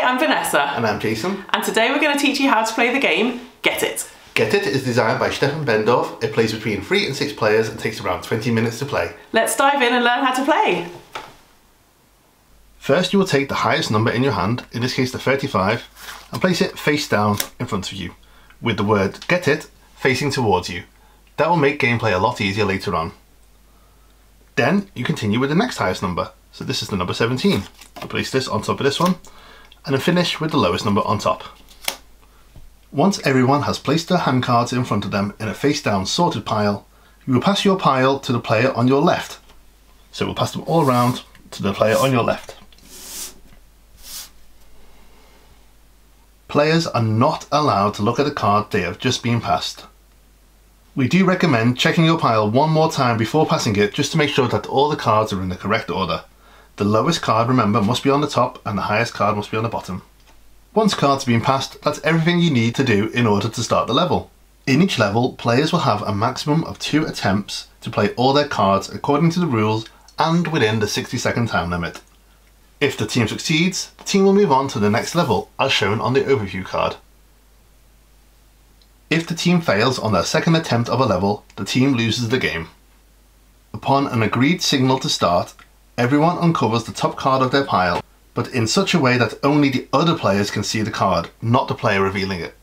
I'm Vanessa. And I'm Jason. And today we're going to teach you how to play the game Get It. Get It is designed by Stefan Bendorf. It plays between 3 and 6 players and takes around 20 minutes to play. Let's dive in and learn how to play. First, you will take the highest number in your hand, in this case the 35, and place it face down in front of you, with the word Get It facing towards you. That will make gameplay a lot easier later on. Then you continue with the next highest number. So this is the number 17. I'll place this on top of this one, and then finish with the lowest number on top. Once everyone has placed their hand cards in front of them in a face down sorted pile, you will pass your pile to the player on your left. So we'll pass them all around to the player on your left. Players are not allowed to look at the card they have just been passed. We do recommend checking your pile one more time before passing it, just to make sure that all the cards are in the correct order. The lowest card, remember, must be on the top and the highest card must be on the bottom. Once cards have been passed, that's everything you need to do in order to start the level. In each level, players will have a maximum of 2 attempts to play all their cards according to the rules and within the 60-second time limit. If the team succeeds, the team will move on to the next level, as shown on the overview card. If the team fails on their second attempt of a level, the team loses the game. Upon an agreed signal to start, everyone uncovers the top card of their pile, but in such a way that only the other players can see the card, not the player revealing it.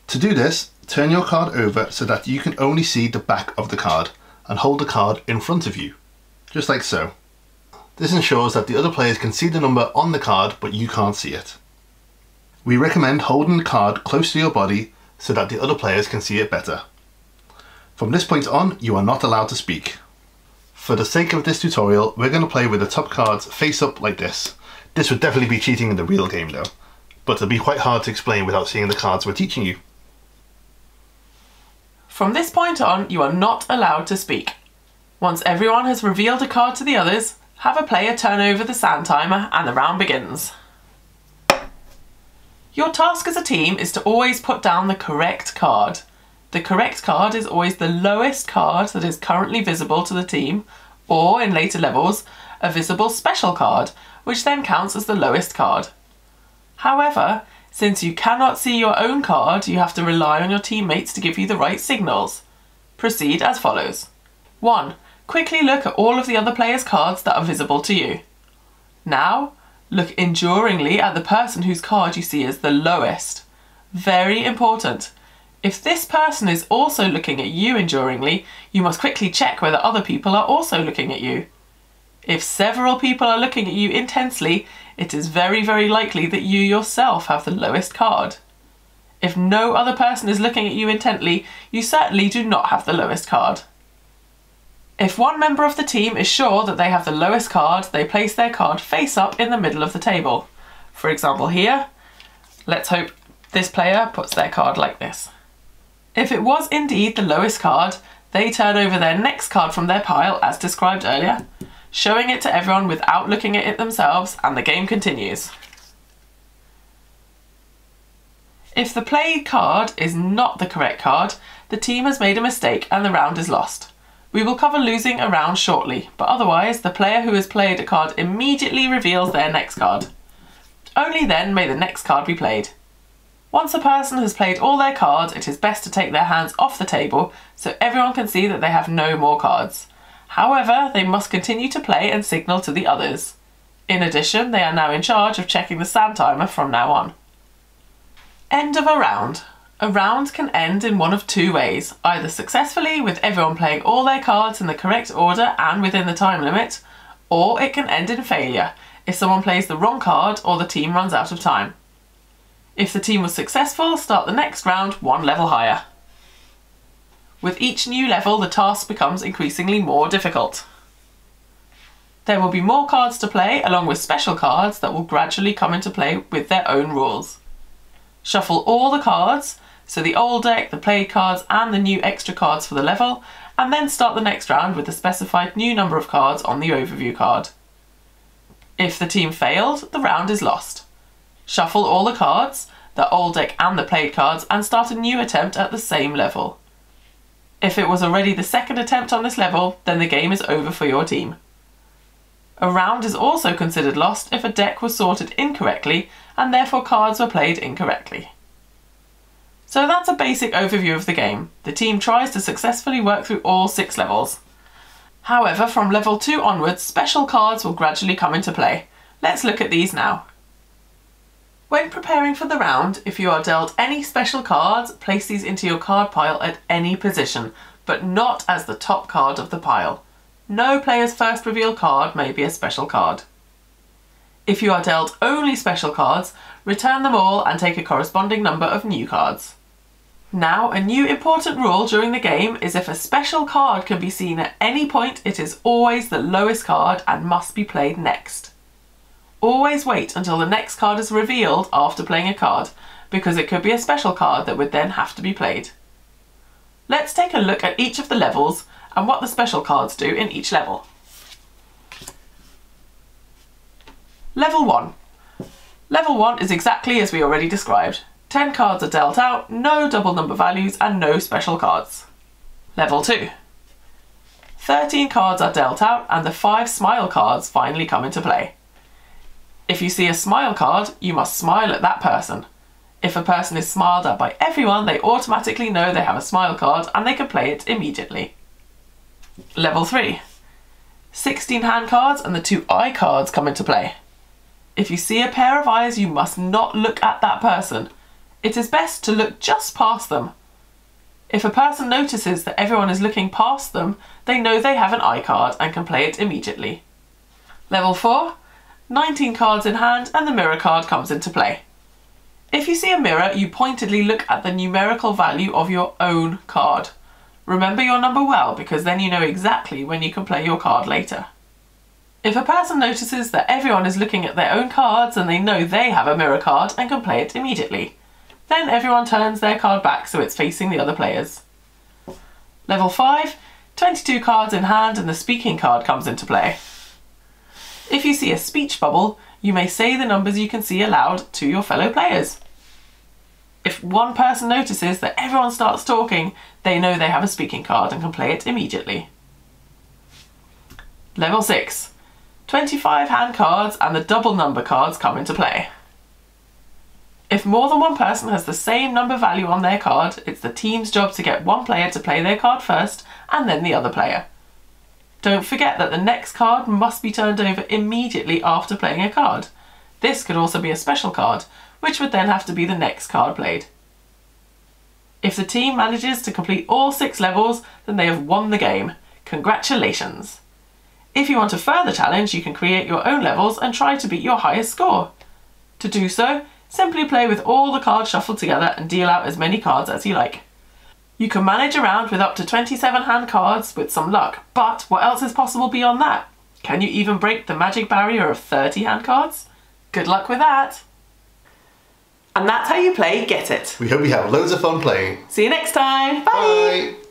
To do this, turn your card over so that you can only see the back of the card, and hold the card in front of you, just like so. This ensures that the other players can see the number on the card, but you can't see it. We recommend holding the card close to your body so that the other players can see it better. From this point on, you are not allowed to speak. For the sake of this tutorial, we're going to play with the top cards face up like this. This would definitely be cheating in the real game though, but it'll be quite hard to explain without seeing the cards we're teaching you. From this point on, you are not allowed to speak. Once everyone has revealed a card to the others, have a player turn over the sound timer and the round begins. Your task as a team is to always put down the correct card. The correct card is always the lowest card that is currently visible to the team, or in later levels, a visible special card, which then counts as the lowest card. However, since you cannot see your own card, you have to rely on your teammates to give you the right signals. Proceed as follows. 1. Quickly look at all of the other players' cards that are visible to you. Now, look enduringly at the person whose card you see as the lowest. Very important. If this person is also looking at you enduringly, you must quickly check whether other people are also looking at you. If several people are looking at you intensely, it is very, very likely that you yourself have the lowest card. If no other person is looking at you intently, you certainly do not have the lowest card. If one member of the team is sure that they have the lowest card, they place their card face up in the middle of the table. For example here, let's hope this player puts their card like this. If it was indeed the lowest card, they turn over their next card from their pile as described earlier, showing it to everyone without looking at it themselves, and the game continues. If the played card is not the correct card, the team has made a mistake and the round is lost. We will cover losing a round shortly, but otherwise the player who has played a card immediately reveals their next card. Only then may the next card be played. Once a person has played all their cards, it is best to take their hands off the table so everyone can see that they have no more cards. However, they must continue to play and signal to the others. In addition, they are now in charge of checking the sound timer from now on. End of a round. A round can end in one of 2 ways, either successfully with everyone playing all their cards in the correct order and within the time limit, or it can end in failure if someone plays the wrong card or the team runs out of time. If the team was successful, start the next round 1 level higher. With each new level, the task becomes increasingly more difficult. There will be more cards to play, along with special cards that will gradually come into play with their own rules. Shuffle all the cards, so the old deck, the played cards and the new extra cards for the level, and then start the next round with the specified new number of cards on the overview card. If the team failed, the round is lost. Shuffle all the cards, the old deck and the played cards, and start a new attempt at the same level. If it was already the second attempt on this level, then the game is over for your team. A round is also considered lost if a deck was sorted incorrectly and therefore cards were played incorrectly. So that's a basic overview of the game. The team tries to successfully work through all 6 levels. However, from level 2 onwards, special cards will gradually come into play. Let's look at these now. When preparing for the round, if you are dealt any special cards, place these into your card pile at any position, but not as the top card of the pile. No player's first reveal card may be a special card. If you are dealt only special cards, return them all and take a corresponding number of new cards. Now, a new important rule during the game is if a special card can be seen at any point, it is always the lowest card and must be played next. Always wait until the next card is revealed after playing a card, because it could be a special card that would then have to be played. Let's take a look at each of the levels and what the special cards do in each level. Level 1. Level 1 is exactly as we already described. 10 cards are dealt out, no double number values and no special cards. Level 2. 13 cards are dealt out and the 5 smile cards finally come into play. If you see a smile card, you must smile at that person. If a person is smiled at by everyone, they automatically know they have a smile card and they can play it immediately. Level 3. 16 hand cards and the 2 eye cards come into play. If you see a pair of eyes, you must not look at that person. It is best to look just past them. If a person notices that everyone is looking past them, they know they have an eye card and can play it immediately. Level 4. 19 cards in hand and the mirror card comes into play. If you see a mirror, you pointedly look at the numerical value of your own card. Remember your number well, because then you know exactly when you can play your card later. If a person notices that everyone is looking at their own cards and they know they have a mirror card and can play it immediately, then everyone turns their card back so it's facing the other players. Level 5, 22 cards in hand and the speaking card comes into play. If you see a speech bubble, you may say the numbers you can see aloud to your fellow players. If one person notices that everyone starts talking, they know they have a speaking card and can play it immediately. Level 6. 25 hand cards and the double number cards come into play. If more than one person has the same number value on their card, it's the team's job to get one player to play their card first and then the other player. Don't forget that the next card must be turned over immediately after playing a card. This could also be a special card, which would then have to be the next card played. If the team manages to complete all 6 levels, then they have won the game. Congratulations! If you want a further challenge, you can create your own levels and try to beat your highest score. To do so, simply play with all the cards shuffled together and deal out as many cards as you like. You can manage a round with up to 27 hand cards with some luck, but what else is possible beyond that? Can you even break the magic barrier of 30 hand cards? Good luck with that! And that's how you play Get It. We hope you have loads of fun playing. See you next time. Bye! Bye.